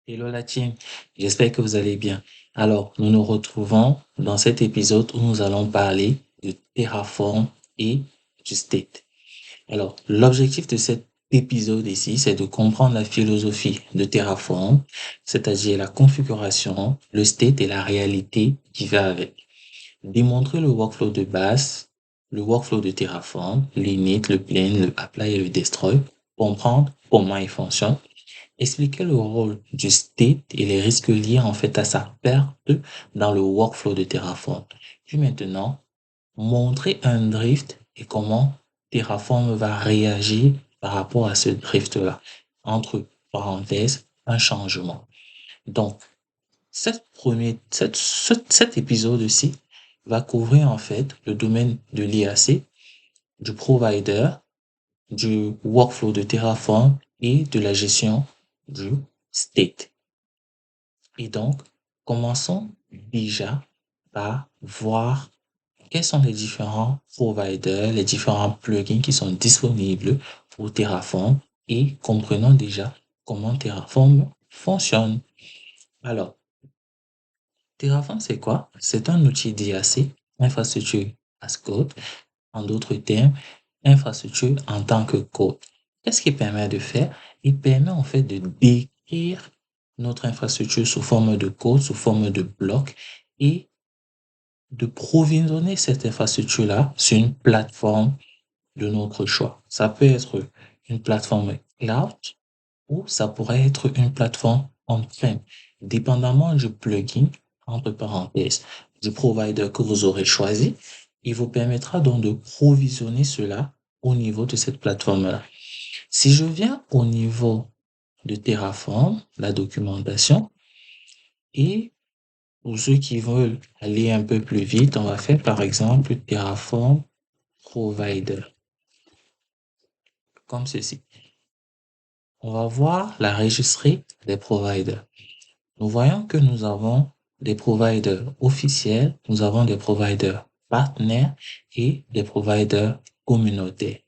Hello la team, j'espère que vous allez bien. Alors, nous nous retrouvons dans cet épisode où nous allons parler de Terraform et du state. Alors, l'objectif de cet épisode ici, c'est de comprendre la philosophie de Terraform, c'est-à-dire la configuration, le state et la réalité qui va avec. Démontrer le workflow de base, le workflow de Terraform, l'init, le plane, le apply et le destroy, comprendre comment il fonctionne. Expliquer le rôle du state et les risques liés en fait à sa perte dans le workflow de Terraform. Puis maintenant, montrer un drift et comment Terraform va réagir par rapport à ce drift-là. Entre parenthèses, un changement. Donc, cet épisode-ci va couvrir en fait le domaine de l'IAC, du provider, du workflow de Terraform et de la gestion du state. Et donc, commençons déjà par voir quels sont les différents providers, les différents plugins qui sont disponibles pour Terraform et comprenons déjà comment Terraform fonctionne. Alors, Terraform, c'est quoi? C'est un outil d'IAC, infrastructure as code, en d'autres termes, infrastructure en tant que code. Qu'est-ce qu'il permet de faire? Il permet en fait de décrire notre infrastructure sous forme de code, sous forme de bloc et de provisionner cette infrastructure-là sur une plateforme de notre choix. Ça peut être une plateforme cloud ou ça pourrait être une plateforme on-prem, dépendamment du plugin, entre parenthèses, du provider que vous aurez choisi. Il vous permettra donc de provisionner cela au niveau de cette plateforme-là. Si je viens au niveau de Terraform, la documentation, et pour ceux qui veulent aller un peu plus vite, on va faire par exemple Terraform Provider, comme ceci. On va voir la registrie des providers. Nous voyons que nous avons des providers officiels, nous avons des providers partenaires et des providers communautaires.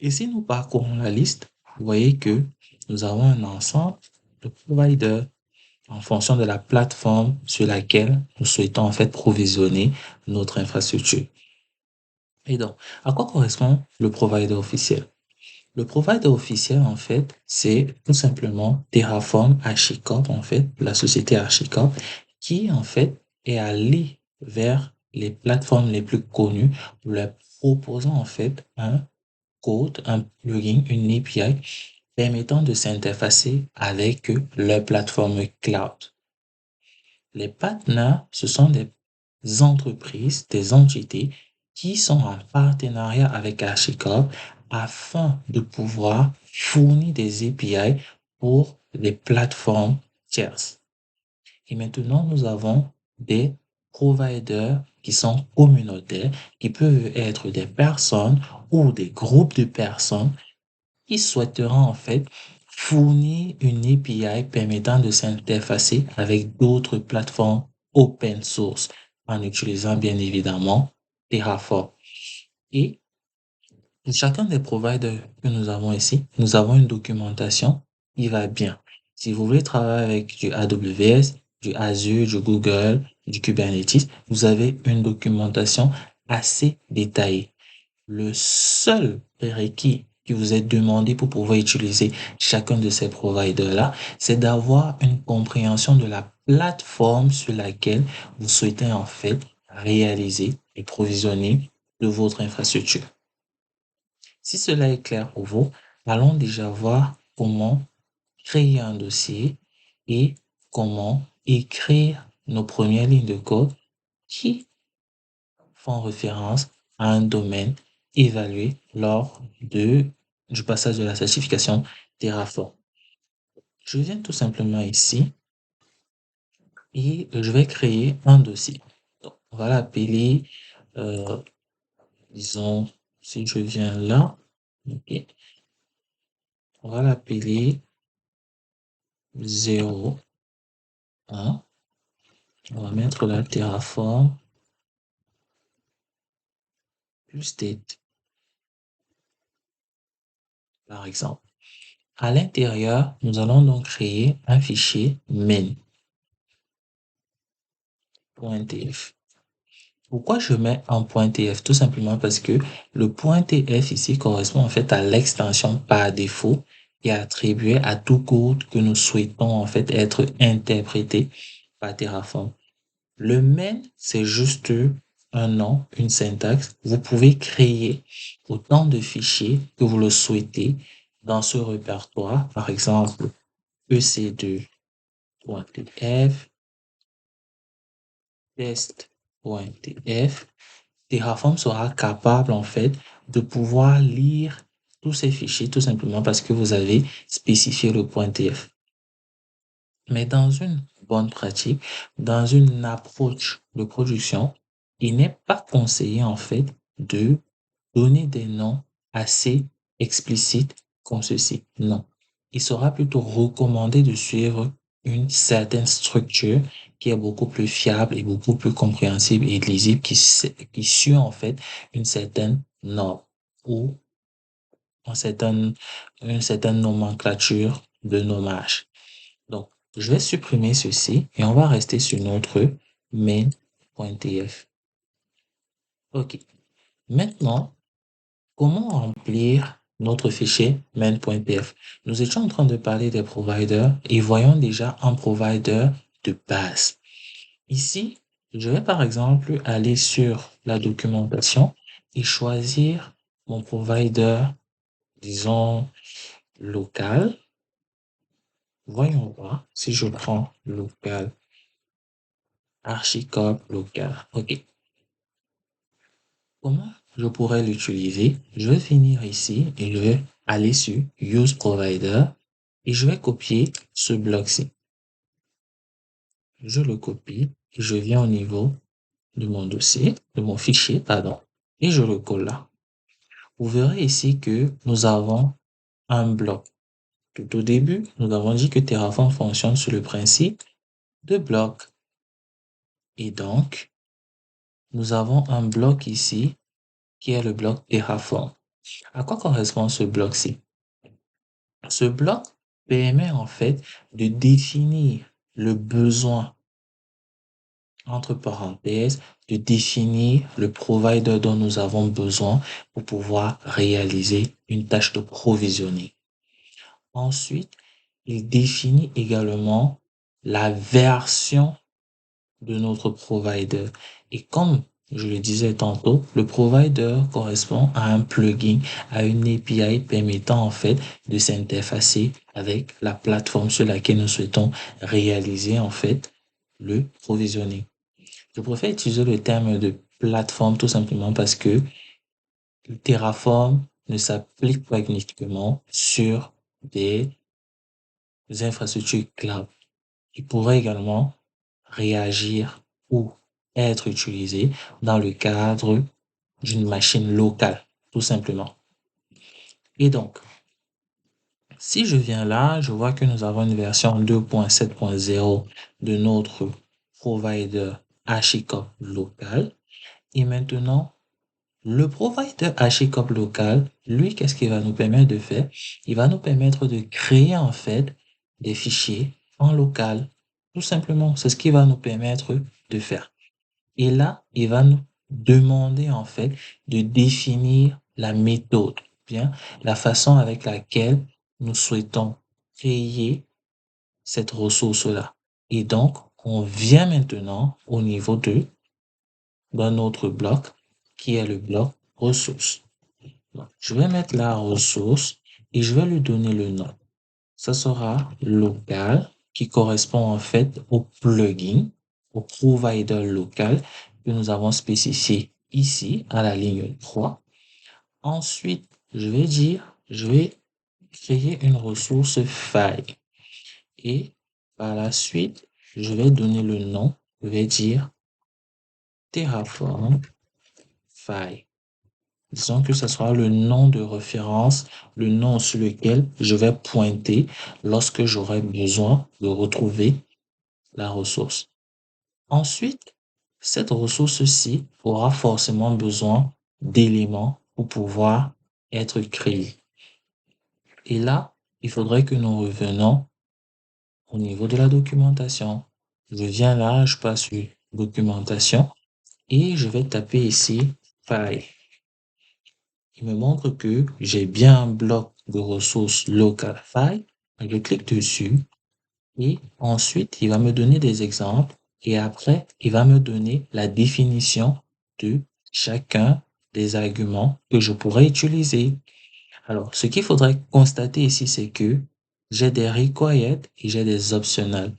Et si nous parcourons la liste, vous voyez que nous avons un ensemble de providers en fonction de la plateforme sur laquelle nous souhaitons en fait provisionner notre infrastructure. Et donc, à quoi correspond le provider officiel? Le provider officiel, en fait, c'est tout simplement Terraform HashiCorp, en fait, la société HashiCorp, qui, en fait, est allée vers les plateformes les plus connues, leur proposant, en fait, un code, un plugin, une API permettant de s'interfacer avec leur plateforme cloud. Les partenaires, ce sont des entreprises, des entités qui sont en partenariat avec HashiCorp afin de pouvoir fournir des API pour des plateformes tierces. Et maintenant, nous avons des providers qui sont communautaires, qui peuvent être des personnes ou des groupes de personnes qui souhaiteront en fait fournir une API permettant de s'interfacer avec d'autres plateformes open source en utilisant bien évidemment Terraform. Et pour chacun des providers que nous avons ici, nous avons une documentation qui va bien. Si vous voulez travailler avec du AWS, du Azure, du Google, du Kubernetes, vous avez une documentation assez détaillée. Le seul prérequis qui vous est demandé pour pouvoir utiliser chacun de ces providers-là, c'est d'avoir une compréhension de la plateforme sur laquelle vous souhaitez en fait réaliser et provisionner de votre infrastructure. Si cela est clair pour vous, allons déjà voir comment créer un dossier et comment écrire nos premières lignes de code qui font référence à un domaine évalué lors du passage de la certification Terraform. Je viens tout simplement ici et je vais créer un dossier. Donc, on va l'appeler, euh, disons, si je viens là, ok, on va l'appeler 0, 1. On va mettre la Terraform plus state, par exemple. À l'intérieur, nous allons donc créer un fichier main.tf. Pourquoi je mets un .tf? Tout simplement parce que le .tf ici correspond en fait à l'extension par défaut qui est attribuée à tout code que nous souhaitons en fait être interprété par Terraform. Le main, c'est juste un nom, une syntaxe. Vous pouvez créer autant de fichiers que vous le souhaitez dans ce répertoire. Par exemple, ec2.tf, test.tf. Terraform sera capable en fait de pouvoir lire tous ces fichiers tout simplement parce que vous avez spécifié le .tf. Mais dans une bonne pratique, dans une approche de production, il n'est pas conseillé en fait de donner des noms assez explicites comme ceci. Non. Il sera plutôt recommandé de suivre une certaine structure qui est beaucoup plus fiable et beaucoup plus compréhensible et lisible, qui suit en fait une certaine norme ou une certaine nomenclature de nommage. Donc, je vais supprimer ceci et on va rester sur notre main.tf. OK. Maintenant, comment remplir notre fichier main.pf? Nous étions en train de parler des providers et voyons déjà un provider de base. Ici, je vais par exemple aller sur la documentation et choisir mon provider, disons, local. Voyons voir si je prends local, Archicorp local. OK. Comment je pourrais l'utiliser? Je vais venir ici et je vais aller sur Use Provider et je vais copier ce bloc-ci. Je le copie et je viens au niveau de mon dossier, de mon fichier, pardon, et je le colle là. Vous verrez ici que nous avons un bloc. Tout au début, nous avons dit que Terraform fonctionne sur le principe de bloc. Et donc, nous avons un bloc ici qui est le bloc Terraform. À quoi correspond ce bloc-ci? Ce bloc permet en fait de définir le besoin, entre parenthèses, de définir le provider dont nous avons besoin pour pouvoir réaliser une tâche de provisioning. Ensuite, il définit également la version de notre provider. Et comme je le disais tantôt, le provider correspond à un plugin, à une API permettant en fait de s'interfacer avec la plateforme sur laquelle nous souhaitons réaliser en fait le provisioning. Je préfère utiliser le terme de plateforme tout simplement parce que Terraform ne s'applique pas uniquement sur des infrastructures cloud. Il pourrait également réagir ou être utilisé dans le cadre d'une machine locale, tout simplement. Et donc, si je viens là, je vois que nous avons une version 2.7.0 de notre provider HashiCorp local. Et maintenant, le provider HashiCorp local, lui, qu'est-ce qu'il va nous permettre de faire? Il va nous permettre de créer en fait des fichiers en local. Tout simplement, c'est ce qu'il va nous permettre de faire. Et là, il va nous demander en fait de définir la méthode, bien, la façon avec laquelle nous souhaitons créer cette ressource-là. Et donc, on vient maintenant au niveau d'un autre bloc qui est le bloc ressources. Donc, je vais mettre la ressource et je vais lui donner le nom. Ça sera local qui correspond en fait au plugin, au provider local que nous avons spécifié ici à la ligne 3. Ensuite, je vais créer une ressource file et par la suite, je vais donner le nom, je vais dire Terraform file. Disons que ce sera le nom de référence, le nom sur lequel je vais pointer lorsque j'aurai besoin de retrouver la ressource. Ensuite, cette ressource-ci aura forcément besoin d'éléments pour pouvoir être créée. Et là, il faudrait que nous revenions au niveau de la documentation. Je viens là, je passe sur documentation et je vais taper ici file. Il me montre que j'ai bien un bloc de ressources local file. Je clique dessus et ensuite il va me donner des exemples et après il va me donner la définition de chacun des arguments que je pourrais utiliser. Alors, ce qu'il faudrait constater ici, c'est que j'ai des required et j'ai des optional.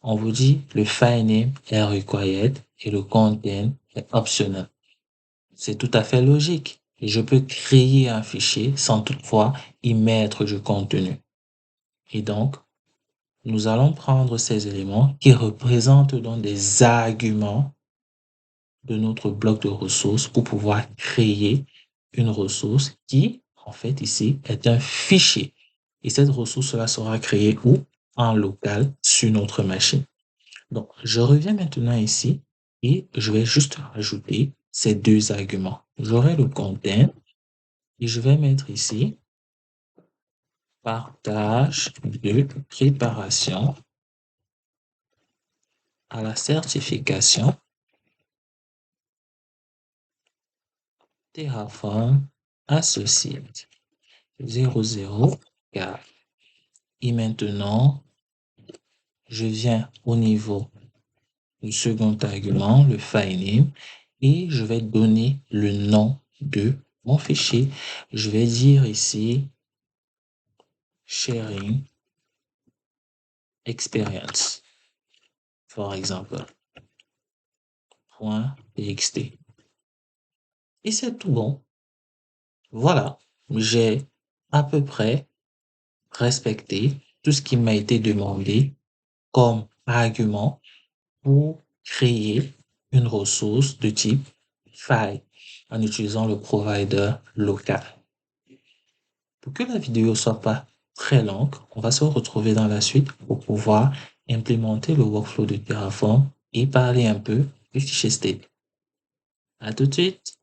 On vous dit le file name est required et le content est optional. C'est tout à fait logique. Et je peux créer un fichier sans toutefois y mettre du contenu. Et donc, nous allons prendre ces éléments qui représentent donc des arguments de notre bloc de ressources pour pouvoir créer une ressource qui, en fait, ici, est un fichier. Et cette ressource-là sera créée où? En local sur notre machine. Donc, je reviens maintenant ici et je vais juste rajouter ces deux arguments. J'aurai le content et je vais mettre ici partage de préparation à la certification Terraform Associate 004. Et maintenant, je viens au niveau du second argument, le file name, et je vais donner le nom de mon fichier. Je vais dire ici sharing experience, par exemple, .txt. Et c'est tout bon. Voilà, j'ai à peu près respecté tout ce qui m'a été demandé comme argument pour créer une ressource de type file en utilisant le provider local. Pour que la vidéo soit pas très longue, on va se retrouver dans la suite pour pouvoir implémenter le workflow de Terraform et parler un peu du fichier state. À tout de suite.